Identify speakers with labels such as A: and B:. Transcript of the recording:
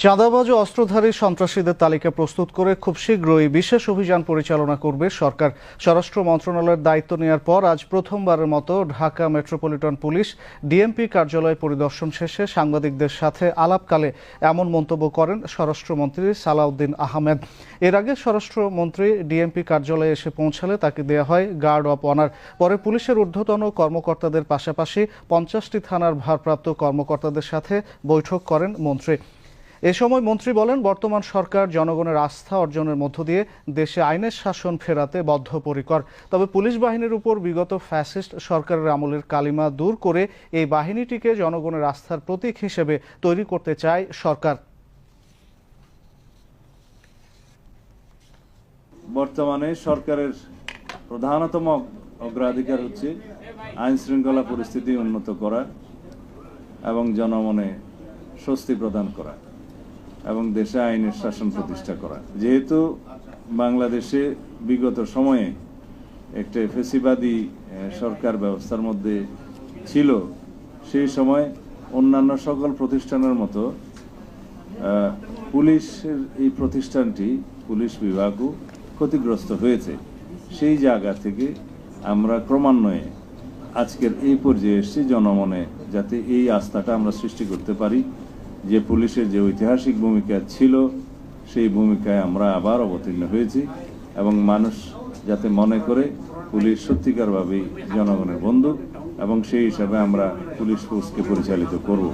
A: চাঁদাবাজ ও অস্ত্রধারী সন্ত্রাসীদের তালিকা প্রস্তুত করে খুব শীঘ্রই বিশেষ অভিযান পরিচালনা করবে সরকার। স্বরাষ্ট্র মন্ত্রণালয়ের দায়িত্ব নেওয়ার পর আজ প্রথমবারের মতো ঢাকা মেট্রোপলিটন পুলিশ ডিএমপি কার্যালয় পরিদর্শন শেষে সাংবাদিকদের সাথে আলাপকালে এমন মন্তব্য করেন স্বরাষ্ট্রমন্ত্রী সালাউদ্দিন আহমেদ। এর আগে স্বরাষ্ট্রমন্ত্রী ডিএমপি কার্যালয়ে এসে পৌঁছালে তাকে দেওয়া হয় গার্ড অব অনার। পরে পুলিশের ঊর্ধ্বতন কর্মকর্তাদের পাশাপাশি 50টি থানার ভারপ্রাপ্ত কর্মকর্তাদের সাথে বৈঠক করেন মন্ত্রী। এ সময় মন্ত্রী বলেন, বর্তমান সরকার জনগণের আস্থা অর্জনের মধ্য দিয়ে দেশে আইনের শাসন ফেরাতে বদ্ধপরিকর। তবে পুলিশ বাহিনীর উপর বিগত ফ্যাসিস্ট সরকারের আমলের কালিমা দূর করে এই বাহিনীটিকে জনগণের আস্থার প্রতীক হিসেবে তৈরি করতে চায় সরকার।
B: বর্তমানে সরকারের প্রধানতম অগ্রাধিকার হচ্ছে আইন শৃঙ্খলা পরিস্থিতি উন্নত করা এবং জনমনে স্বস্তি প্রদান করা এবং দেশে আইনের শাসন প্রতিষ্ঠা করা। যেহেতু বাংলাদেশে বিগত সময়ে একটা ফেসিবাদী সরকার ব্যবস্থার মধ্যে ছিল, সেই সময় অন্যান্য সকল প্রতিষ্ঠানের মতো পুলিশের এই প্রতিষ্ঠানটি, পুলিশ বিভাগও ক্ষতিগ্রস্ত হয়েছে। সেই জায়গা থেকে আমরা ক্রমান্বয়ে আজকের এই পর্যায়ে এসেছি, জনমনে যাতে এই আস্থাটা আমরা সৃষ্টি করতে পারি যে পুলিশের যে ঐতিহাসিক ভূমিকা ছিল সেই ভূমিকায় আমরা আবার অবতীর্ণ হয়েছি এবং মানুষ যাতে মনে করে পুলিশ সত্যিকারভাবেই জনগণের বন্ধু এবং সেই হিসাবে আমরা পুলিশ ফোর্সকে পরিচালিত করব।